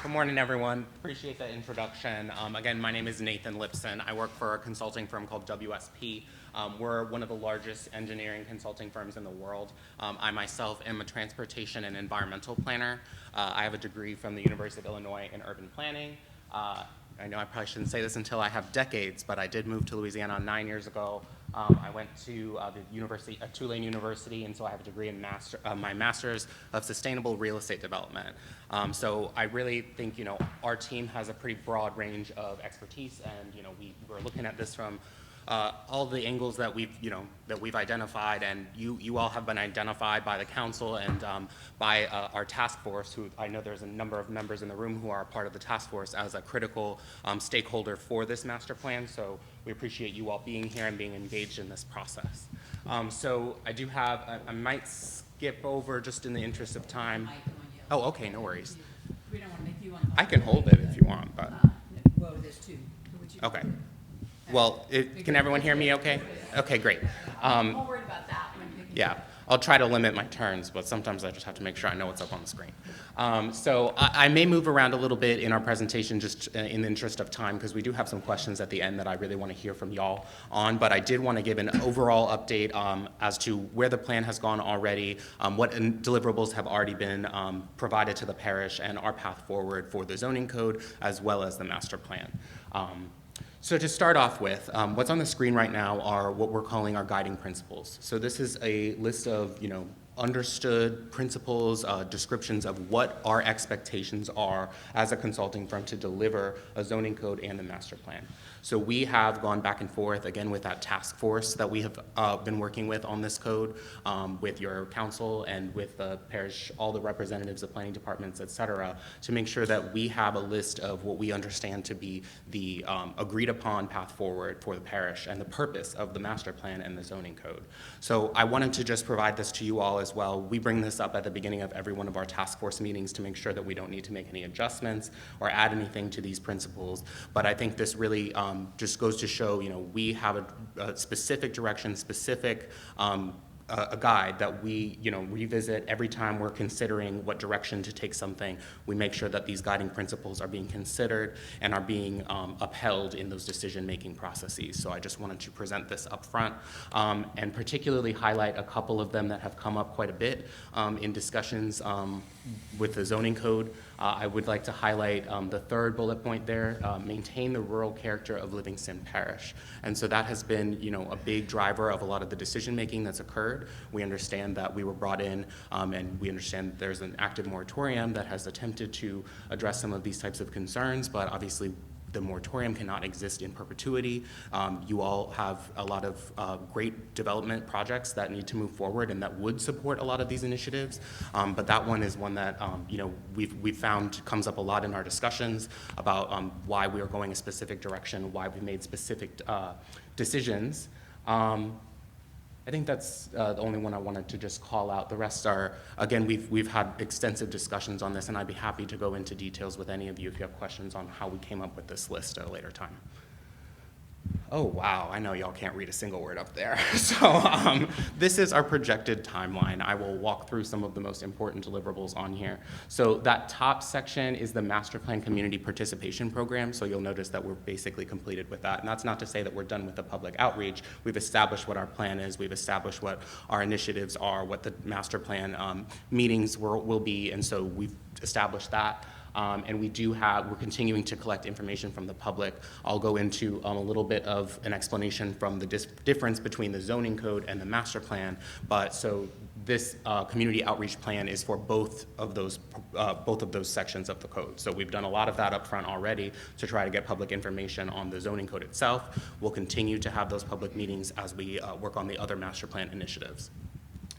Good morning, everyone. Appreciate the introduction. Again, my name is Nathan Lipson. I work for a consulting firm called WSP. We're one of the largest engineering consulting firms in the world. I myself am a transportation and environmental planner. I have a degree from the University of Illinois in urban planning. I know I probably shouldn't say this until I have decades, but I did move to Louisiana 9 years ago. I went to the university, Tulane University, and so I have a degree in my master's of sustainable real estate development. So I really think, our team has a pretty broad range of expertise, and, we're looking at this from all the angles that we've identified, and you all have been identified by the council and by our task force, who I know there's a number of members in the room who are part of the task force as a critical stakeholder for this master plan. So we appreciate you all being here and being engaged in this process. So I do have, I might skip over just in the interest of time. Oh, okay, no worries. We don't want to make you uncomfortable. I can hold it if you want, but. Well, there's two. Okay. Well, can everyone hear me okay? Okay, great. I'm more worried about that when picking. Yeah, I'll try to limit my turns, but sometimes I just have to make sure I know what's up on the screen. So I may move around a little bit in our presentation just in the interest of time, because we do have some questions at the end that I really want to hear from y'all on, but I did want to give an overall update as to where the plan has gone already, what deliverables have already been provided to the parish, and our path forward for the zoning code as well as the master plan. So to start off with, what's on the screen right now are what we're calling our guiding principles. So this is a list of, understood principles, descriptions of what our expectations are as a consulting firm to deliver a zoning code and a master plan. So we have gone back and forth, again, with that task force that we have been working with on this code, with your council and with the parish, all the representatives of planning departments, et cetera, to make sure that we have a list of what we understand to be the agreed upon path forward for the parish and the purpose of the master plan and the zoning code. So I wanted to just provide this to you all as well. We bring this up at the beginning of every one of our task force meetings to make sure that we don't need to make any adjustments or add anything to these principles. But I think this really just goes to show, we have a specific direction, specific a guide that we, revisit every time we're considering what direction to take something. We make sure that these guiding principles are being considered and are being upheld in those decision-making processes. So I just wanted to present this up front and particularly highlight a couple of them that have come up quite a bit in discussions with the zoning code. I would like to highlight the third bullet point there, maintain the rural character of Livingston Parish. And so that has been, a big driver of a lot of the decision-making that's occurred. We understand that we were brought in, and we understand that there's an active moratorium that has attempted to address some of these types of concerns, but obviously the moratorium cannot exist in perpetuity. You all have a lot of great development projects that need to move forward and that would support a lot of these initiatives. But that one is one that we've found comes up a lot in our discussions about why we are going a specific direction, why we made specific decisions. I think that's the only one I wanted to just call out. The rest are, again, we've had extensive discussions on this, and I'd be happy to go into details with any of you if you have questions on how we came up with this list at a later time. Oh, wow, I know y'all can't read a single word up there. So this is our projected timeline. I will walk through some of the most important deliverables on here. So that top section is the Master Plan Community Participation Program. So you'll notice that we're basically completed with that. And that's not to say that we're done with the public outreach. We've established what our plan is. We've established what our initiatives are, what the master plan meetings will be. And so we've established that. And we're continuing to collect information from the public. I'll go into a little bit of an explanation from the difference between the zoning code and the master plan. But so this community outreach plan is for both of those sections of the code. So we've done a lot of that up front already to try to get public information on the zoning code itself. We'll continue to have those public meetings as we work on the other master plan initiatives.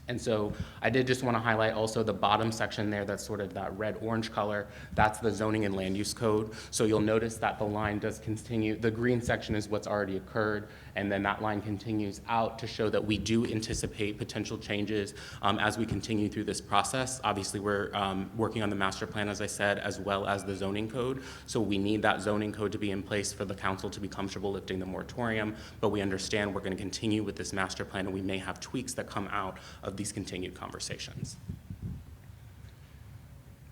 And so I did just want to highlight also the bottom section there that's sort of that red-orange color. That's the zoning and land use code. So you'll notice that the line does continue. The green section is what's already occurred, and then that line continues out to show that we do anticipate potential changes as we continue through this process. Obviously, we're working on the master plan, as I said, as well as the zoning code. So we need that zoning code to be in place for the council to be comfortable lifting the moratorium, but we understand we're going to continue with this master plan, and we may have tweaks that come out of these continued conversations.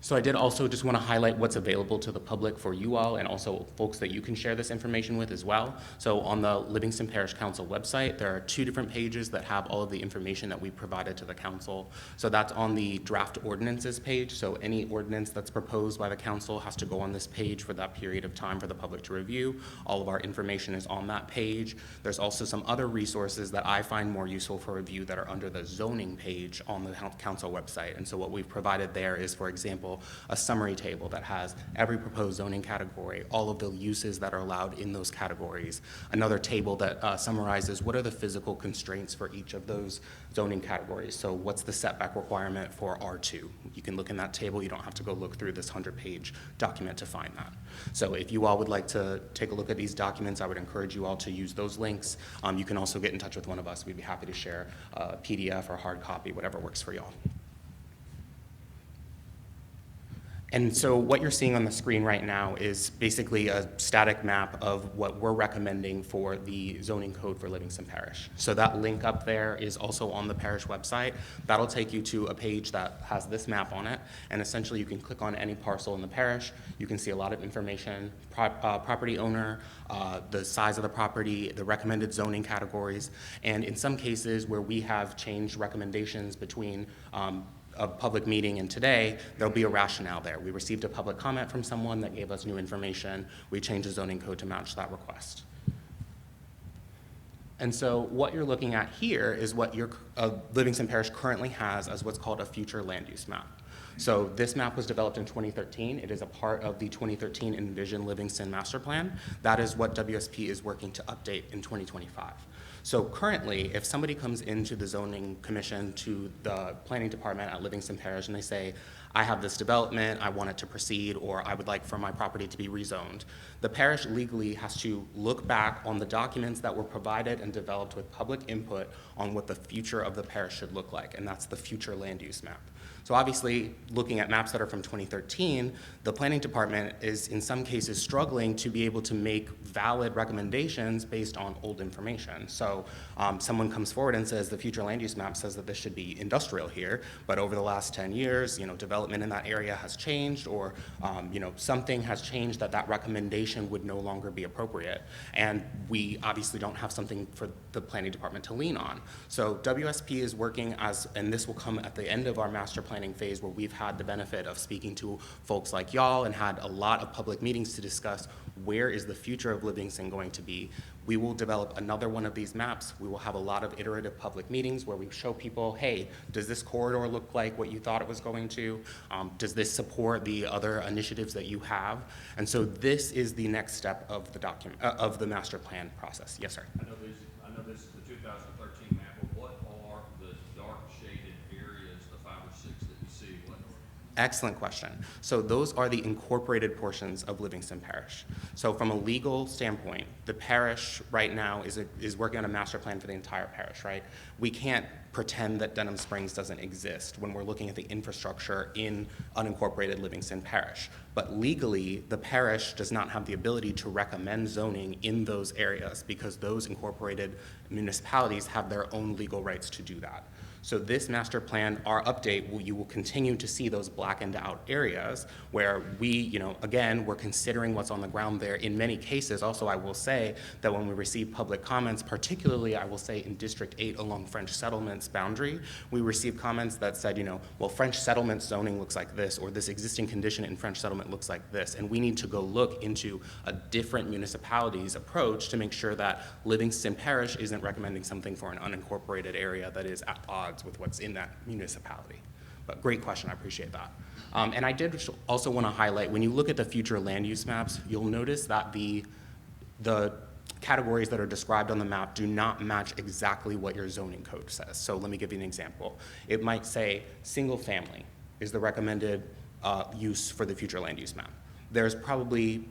So I did also just want to highlight what's available to the public for you all and also folks that you can share this information with as well. So on the Livingston Parish Council website, there are 2 different pages that have all of the information that we provided to the council. So that's on the draft ordinances page. So any ordinance that's proposed by the council has to go on this page for that period of time for the public to review. All of our information is on that page. There's also some other resources that I find more useful for review that are under the zoning page on the council website. And so what we've provided there is, for example, a summary table that has every proposed zoning category, all of the uses that are allowed in those categories. Another table that summarizes what are the physical constraints for each of those zoning categories. So what's the setback requirement for R2? You can look in that table. You don't have to go look through this 100-page document to find that. So if you all would like to take a look at these documents, I would encourage you all to use those links. You can also get in touch with one of us. We'd be happy to share a PDF or hard copy, whatever works for y'all. And so what you're seeing on the screen right now is basically a static map of what we're recommending for the zoning code for Livingston Parish. So that link up there is also on the parish website. That'll take you to a page that has this map on it, and essentially you can click on any parcel in the parish. You can see a lot of information, property owner, the size of the property, the recommended zoning categories, and in some cases where we have changed recommendations between a public meeting and today, there'll be a rationale there. We received a public comment from someone that gave us new information. We changed the zoning code to match that request. And so what you're looking at here is what your Livingston Parish currently has as what's called a future land use map. So this map was developed in 2013. It is a part of the 2013 Envision Livingston Master Plan. That is what WSP is working to update in 2025. So currently, if somebody comes into the zoning commission to the planning department at Livingston Parish and they say, I have this development, I want it to proceed, or I would like for my property to be rezoned, the parish legally has to look back on the documents that were provided and developed with public input on what the future of the parish should look like, and that's the future land use map. So obviously, looking at maps that are from 2013, the planning department is in some cases struggling to be able to make valid recommendations based on old information. So someone comes forward and says the future land use map says that this should be industrial here, but over the last 10 years, development in that area has changed, or something has changed that recommendation would no longer be appropriate. And we obviously don't have something for the planning department to lean on. So WSP is working and this will come at the end of our master planning phase, where we've had the benefit of speaking to folks like y'all and had a lot of public meetings to discuss where is the future of Livingston going to be. We will develop another one of these maps. We will have a lot of iterative public meetings where we show people, hey, does this corridor look like what you thought it was going to? Does this support the other initiatives that you have? And so this is the next step of the document, of the master plan process. Yes, sir. I know this is the 2013 map, but what are the dark shaded areas, the 5 or 6 that you see? Excellent question. So those are the incorporated portions of Livingston Parish. So from a legal standpoint, the parish right now is working on a master plan for the entire parish, right? We can't pretend that Denham Springs doesn't exist when we're looking at the infrastructure in unincorporated Livingston Parish. But legally, the parish does not have the ability to recommend zoning in those areas because those incorporated municipalities have their own legal rights to do that. So this master plan, our update, you will continue to see those blackened out areas where we, again, we're considering what's on the ground there. In many cases, also, I will say that when we receive public comments, particularly, I will say in District 8 along French Settlement's boundary, we received comments that said, well, French Settlement zoning looks like this, or this existing condition in French Settlement looks like this, and we need to go look into a different municipality's approach to make sure that Livingston Parish isn't recommending something for an unincorporated area that is at odds with what's in that municipality. But great question, I appreciate that. And I did also want to highlight, when you look at the future land use maps, you'll notice that the categories that are described on the map do not match exactly what your zoning code says. So let me give you an example. It might say single family is the recommended use for the future land use map. There's probably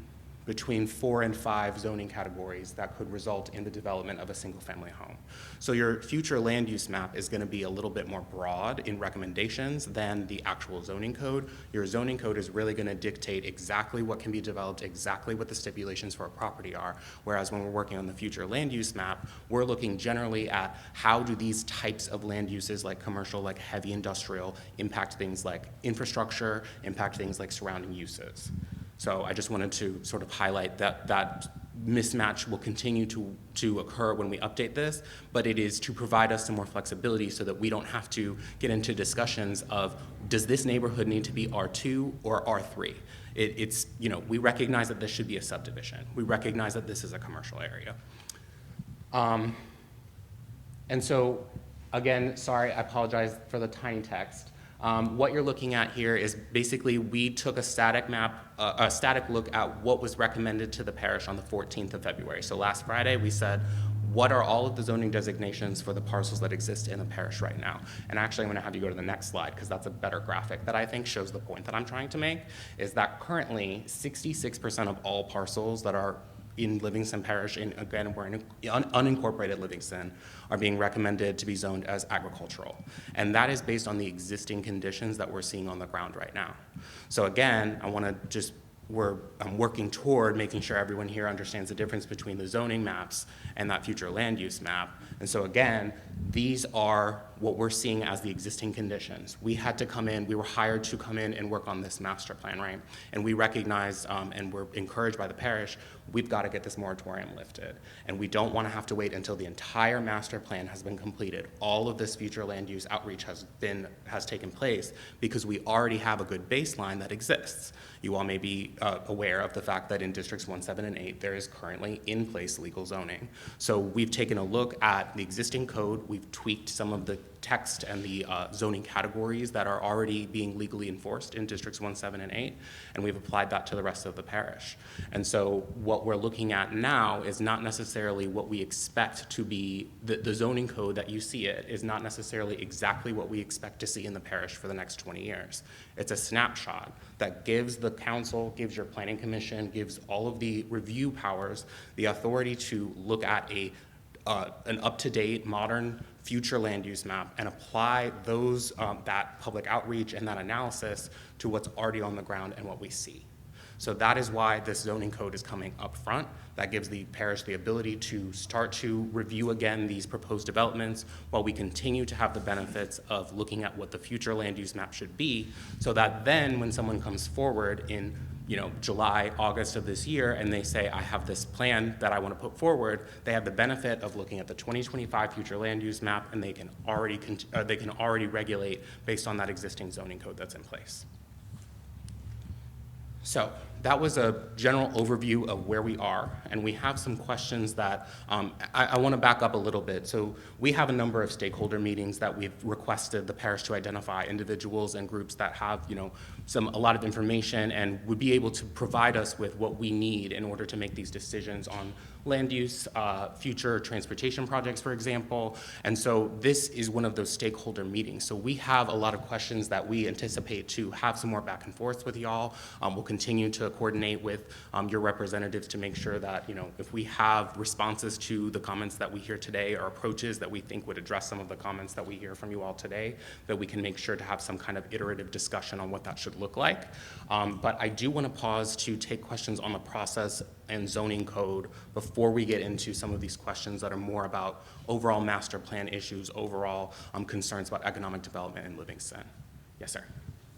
between 4 and 5 zoning categories that could result in the development of a single-family home. So your future land use map is going to be a little bit more broad in recommendations than the actual zoning code. Your zoning code is really going to dictate exactly what can be developed, exactly what the stipulations for a property are, whereas when we're working on the future land use map, we're looking generally at how do these types of land uses like commercial, like heavy industrial, impact things like infrastructure, impact things like surrounding uses. So I just wanted to sort of highlight that mismatch will continue to occur when we update this, but it is to provide us some more flexibility so that we don't have to get into discussions of, does this neighborhood need to be R2 or R3? It's, you know, we recognize that this should be a subdivision. We recognize that this is a commercial area. And so, again, sorry, I apologize for the tiny text. What you're looking at here is basically we took a static map, a static look at what was recommended to the parish on the 14th of February. So last Friday we said, what are all of the zoning designations for the parcels that exist in the parish right now? And actually I'm going to have you go to the next slide because that's a better graphic that I think shows the point that I'm trying to make, is that currently 66% of all parcels that are in Livingston Parish, and again, we're in unincorporated Livingston, are being recommended to be zoned as agricultural. And that is based on the existing conditions that we're seeing on the ground right now. So again, I want to just, I'm working toward making sure everyone here understands the difference between the zoning maps and that future land use map. And so again, these are what we're seeing as the existing conditions. We had to come in, we were hired to come in and work on this master plan, right? And we recognized and we're encouraged by the parish, we've got to get this moratorium lifted. And we don't want to have to wait until the entire master plan has been completed. All of this future land use outreach has taken place because we already have a good baseline that exists. You all may be aware of the fact that in districts 1, 7, and 8, there is currently in place legal zoning. So we've taken a look at the existing code, we've tweaked some of the text and the zoning categories that are already being legally enforced in districts 1, 7, and 8, and we've applied that to the rest of the parish. And so what we're looking at now is not necessarily what we expect to be, the zoning code that you see it is not necessarily exactly what we expect to see in the parish for the next 20 years. It's a snapshot that gives the council, gives your planning commission, gives all of the review powers the authority to look at an up-to-date, modern, future land use map and apply those, that public outreach and that analysis to what's already on the ground and what we see. So that is why this zoning code is coming up front. That gives the parish the ability to start to review again these proposed developments while we continue to have the benefits of looking at what the future land use map should be, so that then when someone comes forward in July, August of this year, and they say, I have this plan that I want to put forward, they have the benefit of looking at the 2025 future land use map, and they can already regulate based on that existing zoning code that's in place. So that was a general overview of where we are, and we have some questions that I want to back up a little bit. So we have a number of stakeholder meetings that we've requested the parish to identify individuals and groups that have a lot of information and would be able to provide us with what we need in order to make these decisions on land use, future transportation projects, for example. And so this is one of those stakeholder meetings. So we have a lot of questions that we anticipate to have some more back and forth with y'all. We'll continue to coordinate with your representatives to make sure that, if we have responses to the comments that we hear today or approaches that we think would address some of the comments that we hear from you all today, that we can make sure to have some kind of iterative discussion on what that should look like. But I do want to pause to take questions on the process and zoning code before we get into some of these questions that are more about overall master plan issues, overall concerns about economic development in Livingston. Yes, sir.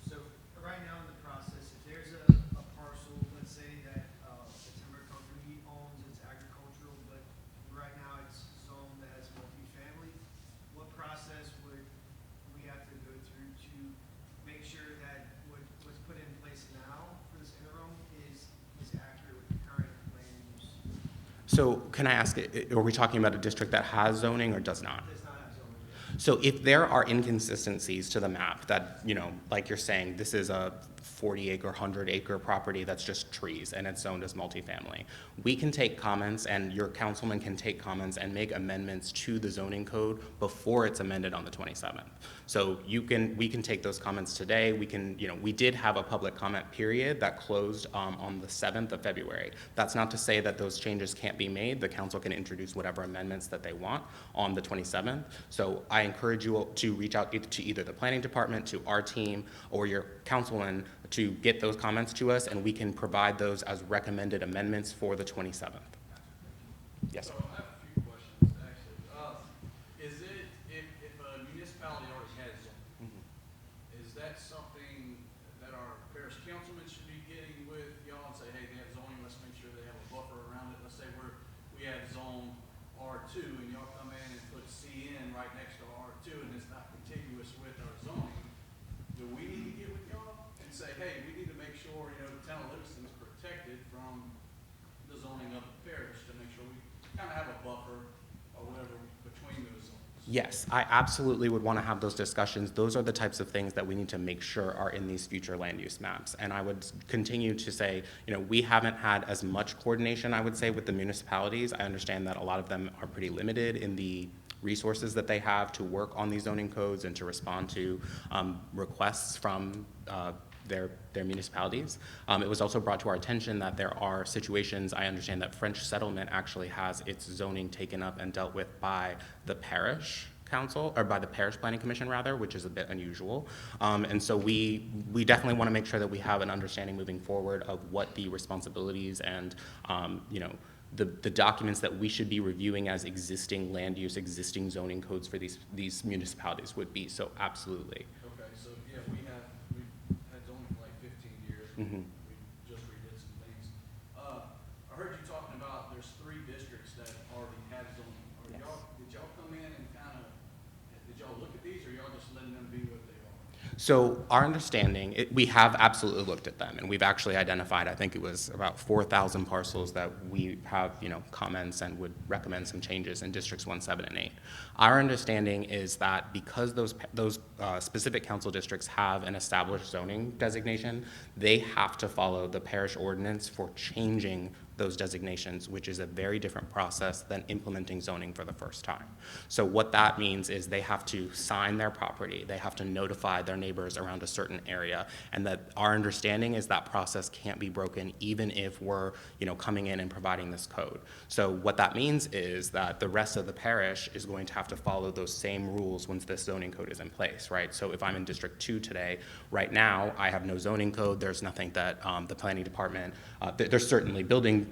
So right now in the process, if there's a parcel, let's say that the timber company owns, it's agricultural, but right now it's zoned as multifamily, what process would we have to go through to make sure that what's put in place now for this interim is accurate with the current land use? So can I ask, are we talking about a district that has zoning or does not? Does not have zoning So if there are inconsistencies to the map that, like you're saying, this is a 40-acre, 100-acre property that's just trees and it's zoned as multifamily, we can take comments and your councilman can take comments and make amendments to the zoning code before it's amended on the 27th. So we can take those comments today. We did have a public comment period that closed on the 7th of February. That's not to say that those changes can't be made. The council can introduce whatever amendments that they want on the 27th. So I encourage you to reach out to either the planning department, to our team, or your councilman to get those comments to us, and we can provide those as recommended amendments for the 27th. Yes, sir. So I have a few questions, actually. Is it, if a municipality already has zoning, is that something that our parish councilman should be getting with y'all and say, hey, they have zoning, let's make sure they have a buffer around it? Let's say we have zone R2 and y'all come in and put CN right next to R2 and it's not contiguous with our zoning. Do we need to get with y'all and say, hey, we need to make sure, the town of Livingston is protected from the zoning of the parish to make sure we kind of have a buffer or whatever between those zones? Yes, I absolutely would want to have those discussions. Those are the types of things that we need to make sure are in these future land use maps. And I would continue to say, we haven't had as much coordination, I would say, with the municipalities. I understand that a lot of them are pretty limited in the resources that they have to work on these zoning codes and to respond to requests from their municipalities. It was also brought to our attention that there are situations, I understand that French Settlement actually has its zoning taken up and dealt with by the parish council, or by the parish planning commission rather, which is a bit unusual. And so we definitely want to make sure that we have an understanding moving forward of what the responsibilities and the documents that we should be reviewing as existing land use, existing zoning codes for these municipalities would be. So absolutely. Okay, so yeah, we've had zoning for like 15 years. Mhm. We just redid some things. I heard you talking about there's 3 districts that already have zoning. Yes. Did y'all come in and did y'all look at these, or y'all just letting them be what they are? So our understanding, we have absolutely looked at them, and we've actually identified, I think it was about 4,000 parcels that we have, comments and would recommend some changes in districts 1, 7, and 8. Our understanding is that because those specific council districts have an established zoning designation, they have to follow the parish ordinance for changing those designations, which is a very different process than implementing zoning for the first time. So what that means is they have to sign their property, they have to notify their neighbors around a certain area, and that our understanding is that process can't be broken even if we're, coming in and providing this code. So what that means is that the rest of the parish is going to have to follow those same rules once this zoning code is in place, right? So if I'm in District 2 today, right now, I have no zoning code, there's nothing that the planning department, there's certainly building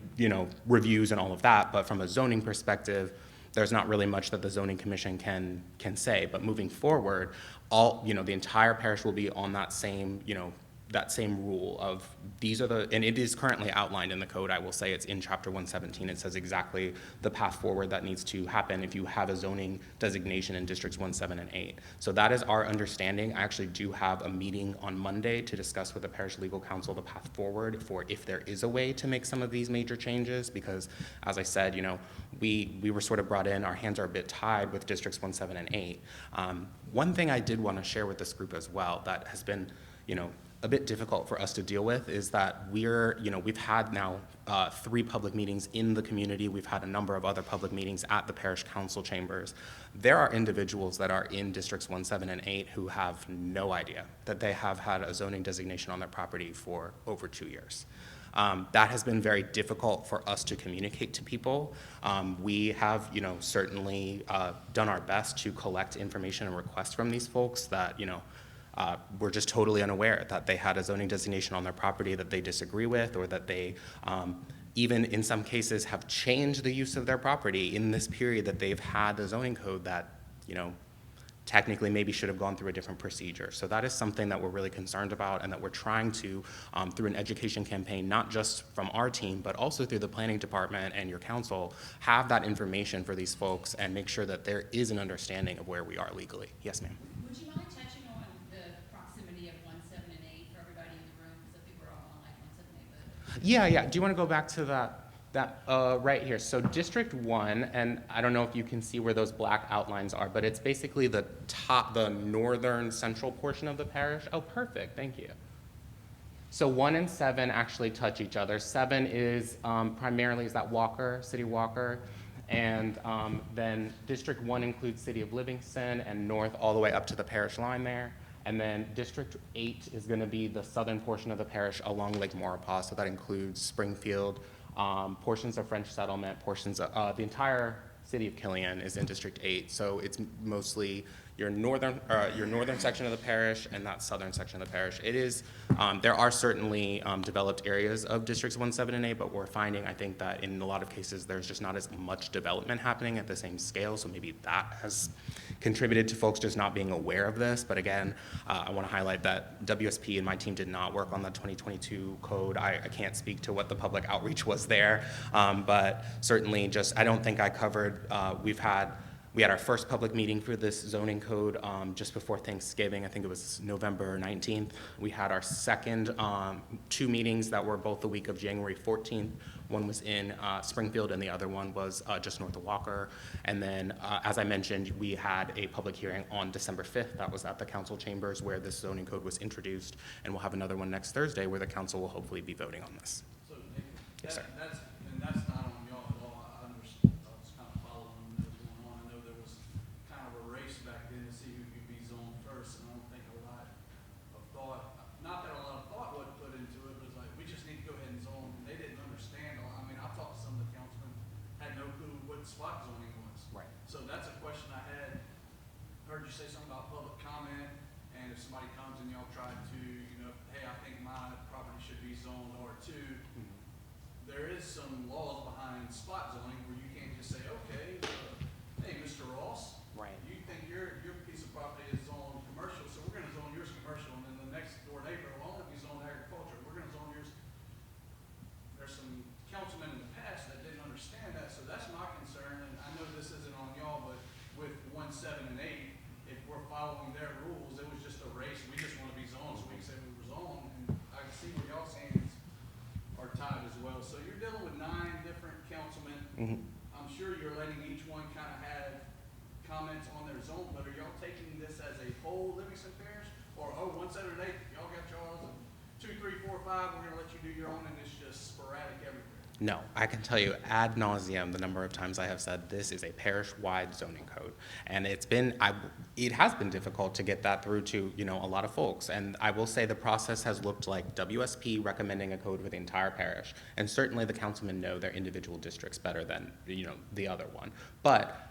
reviews and all of that, but from a zoning perspective, there's not really much that the zoning commission can say. But moving forward, the entire parish will be on that same, that same rule of these are and it is currently outlined in the code. I will say it's in chapter 117. It says exactly the path forward that needs to happen if you have a zoning designation in districts 1, 7, and 8. So that is our understanding. I actually do have a meeting on Monday to discuss with the parish legal counsel the path forward for if there is a way to make some of these major changes, because as I said, we were sort of brought in, our hands are a bit tied with districts 1, 7, and 8. One thing I did want to share with this group as well that has been, a bit difficult for us to deal with is that we've had now 3 public meetings in the community. We've had a number of other public meetings at the parish council chambers. There are individuals that are in districts 1, 7, and 8 who have no idea that they have had a zoning designation on their property for over 2 years. That has been very difficult for us to communicate to people. We have, certainly done our best to collect information and requests from these folks that, were just totally unaware that they had a zoning designation on their property that they disagree with, or that they even in some cases have changed the use of their property in this period that they've had the zoning code that, technically maybe should have gone through a different procedure. So that is something that we're really concerned about and that we're trying to, through an education campaign, not just from our team, but also through the planning department and your council, have that information for these folks and make sure that there is an understanding of where we are legally. Yes, ma'am. Would you mind touching on the proximity of 1, 7, and 8 for everybody in the room? Because I think we're all on like 1, 7, 8, but. Yeah. Do you want to go back to that? That, right here, so District 1, and I don't know if you can see where those black outlines are, but it's basically the top, the northern central portion of the parish. Oh, perfect, thank you. So 1 and 7 actually touch each other. 7 is primarily is that Walker, City Walker, and then District 1 includes City of Livingston and north all the way up to the parish line there. And then District 8 is going to be the southern portion of the parish along Lake Maurepas, so that includes Springfield, portions of French Settlement, portions of the entire city of Killian is in District 8. So it's mostly your northern section of the parish and that southern section of the parish. It is, there are certainly developed areas of Districts 1, 7, and 8, but we're finding, I think, that in a lot of cases, there's just not as much development happening at the same scale, so maybe that has contributed to folks just not being aware of this. But again, I want to highlight that WSP and my team did not work on the 2022 code. I can't speak to what the public outreach was there, but certainly just, I don't think I covered, we had our first public meeting for this zoning code just before Thanksgiving. I think it was November 19th. We had our second 2 meetings that were both the week of January 14th. One was in Springfield and the other one was just north of Walker. And then, as I mentioned, we had a public hearing on December 5th. That was at the council chambers where this zoning code was introduced. And we'll have another one next Thursday where the council will hopefully be voting on this. So, Yes, sir. that's not on y'all at all. I understand, I was kind of following what was going on. I know there was kind of a race back then to see who could be zoned first, and I don't think a lot of thought, not that a lot of thought was put into it, but it's like, we just need to go ahead and zone, and they didn't understand. I mean, I've talked to some of the councilmen, had no clue what spot zoning was. Right. So that's a question I had. Heard you say something about public comment, and if somebody comes and y'all try to, hey, I think my property should be zoned R2, there is some laws behind spot zoning where you can't just say, okay, hey, Mr. Ross, Right. you think your piece of property is zoned commercial, so we're gonna zone yours commercial, and then the next door neighbor will only be zoned agriculture, we're gonna zone yours. There's some councilmen in the past that didn't understand that, so that's my concern, and I know this isn't on y'all, but with 1, 7, and 8, if we're following their rules, it was just a race, we just wanna be zoned, so we can say we were zoned, and I can see where y'all's hands are tied as well. So you're dealing with 9 different councilmen. Mhm. I'm sure you're letting each one kind of have comments on their zone, but are y'all taking this as a whole Livingston Parish? Or, 1, 7, and 8, y'all got y'all, 2, 3, 4, 5, we're gonna let you do your own, and it's just sporadic everywhere? No, I can tell you ad nauseum the number of times I have said this is a parish-wide zoning code. And it has been difficult to get that through to, a lot of folks. And I will say the process has looked like WSP recommending a code for the entire parish. And certainly the councilmen know their individual districts better than, the other one. But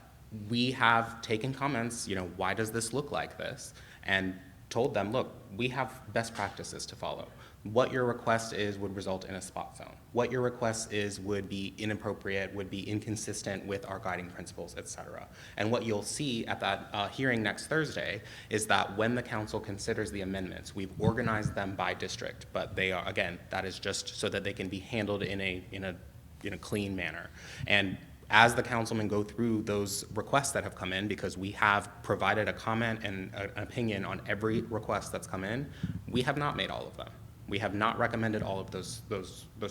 we have taken comments, why does this look like this? And told them, look, we have best practices to follow. What your request is would result in a spot zone. What your request is would be inappropriate, would be inconsistent with our guiding principles, et cetera. And what you'll see at that hearing next Thursday is that when the council considers the amendments, we've organized them by district, but they are, again, that is just so that they can be handled in a clean manner. And as the councilmen go through those requests that have come in, because we have provided a comment and an opinion on every request that's come in, we have not made all of them. We have not recommended all of those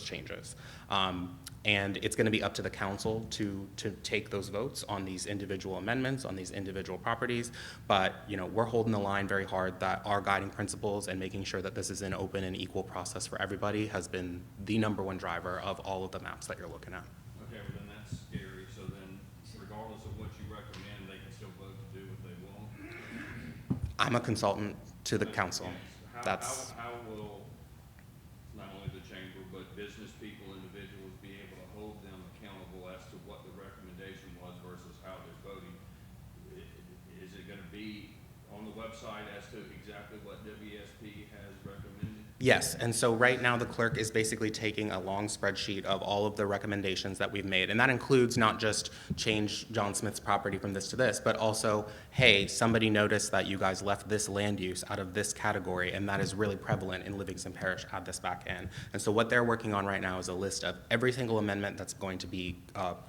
changes. And it's gonna be up to the council to take those votes on these individual amendments, on these individual properties. But, we're holding the line very hard that our guiding principles and making sure that this is an open and equal process for everybody has been the #1 driver of all of the maps that you're looking at. Okay, well then that's scary, so then regardless of what you recommend, they can still vote to do what they want? I'm a consultant to the council. Yes. How will not only the chamber, but business people, individuals be able to hold them accountable as to what the recommendation was versus how they're voting? Is it gonna be on the website as to exactly what WSP has recommended? Yes, and so right now the clerk is basically taking a long spreadsheet of all of the recommendations that we've made. And that includes not just change John Smith's property from this to this, but also, hey, somebody noticed that you guys left this land use out of this category, and that is really prevalent in Livingston Parish, add this back in. And so what they're working on right now is a list of every single amendment that's going to be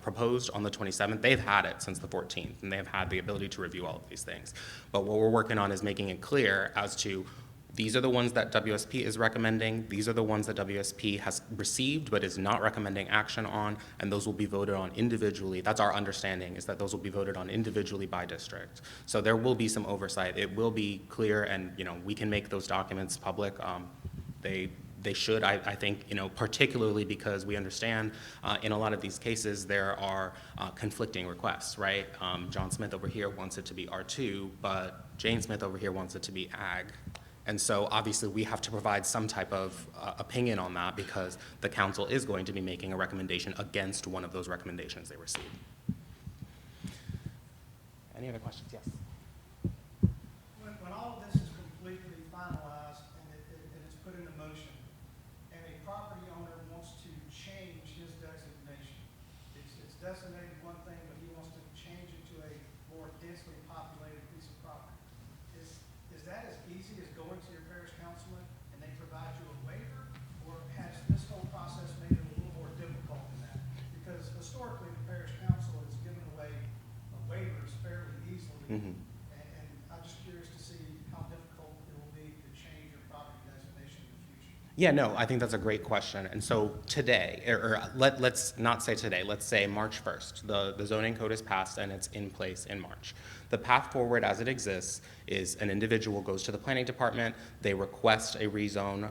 proposed on the 27th. They've had it since the 14th, and they've had the ability to review all of these things. But what we're working on is making it clear as to these are the ones that WSP is recommending, these are the ones that WSP has received but is not recommending action on, and those will be voted on individually. That's our understanding, is that those will be voted on individually by district. So there will be some oversight. It will be clear, and, you know, we can make those documents public. They should, I think, you know, particularly because we understand in a lot of these cases there are conflicting requests, right? John Smith over here wants it to be R2, but Jane Smith over here wants it to be ag. And so obviously we have to provide some type of opinion on that because the council is going to be making a recommendation against one of those recommendations they received. Any other questions? Yes. When all of this is completely finalized and it's put into motion, and a property owner wants to change his designation, it's designated one thing, but he wants to change it to a more densely populated piece of property. Is that as easy as going to your parish councilman and they provide you a waiver, or has this whole process made it a little more difficult than that? Because historically, the parish council has given away waivers fairly easily. Mhm. And I'm just curious to see how difficult it will be to change your property designation in the future. Yeah, no, I think that's a great question. And so today, let's not say today, let's say March 1st, the zoning code is passed and it's in place in March. The path forward as it exists is an individual goes to the planning department, they request a rezone.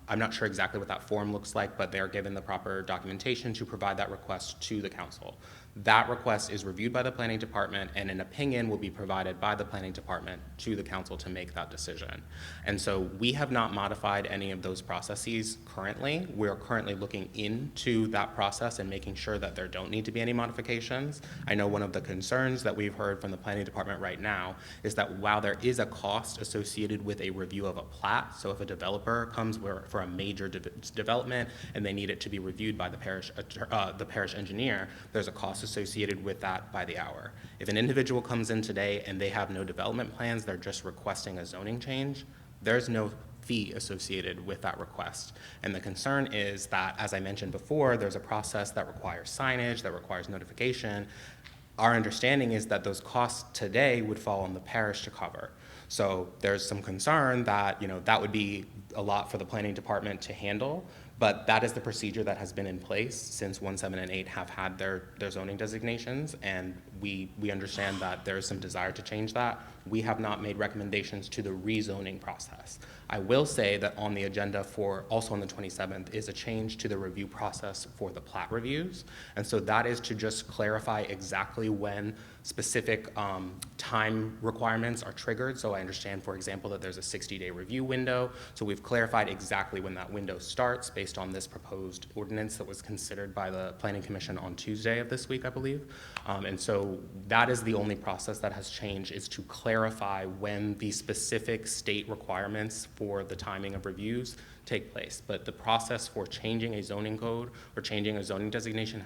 I'm not sure exactly what that form looks like, but they're given the proper documentation to provide that request to the council. That request is reviewed by the planning department, and an opinion will be provided by the planning department to the council to make that decision. And so we have not modified any of those processes currently. We are currently looking into that process and making sure that there don't need to be any modifications. I know one of the concerns that we've heard from the planning department right now is that while there is a cost associated with a review of a plat, so if a developer comes for a major development and they need it to be reviewed by the parish engineer, there's a cost associated with that by the hour. If an individual comes in today and they have no development plans, they're just requesting a zoning change, there's no fee associated with that request. And the concern is that, as I mentioned before, there's a process that requires signage, that requires notification. Our understanding is that those costs today would fall on the parish to cover. So there's some concern that, you know, that would be a lot for the planning department to handle, but that is the procedure that has been in place since 1, 7, and 8 have had their zoning designations, and we understand that there is some desire to change that. We have not made recommendations to the rezoning process. I will say that on the agenda for, also on the 27th, is a change to the review process for the plat reviews. And so that is to just clarify exactly when specific time requirements are triggered. So I understand, for example, that there's a 60-day review window. So we've clarified exactly when that window starts based on this proposed ordinance that was considered by the Planning Commission on Tuesday of this week, I believe. And so that is the only process that has changed, is to clarify when the specific state requirements for the timing of reviews take place. But the process for changing a zoning code or changing a zoning designation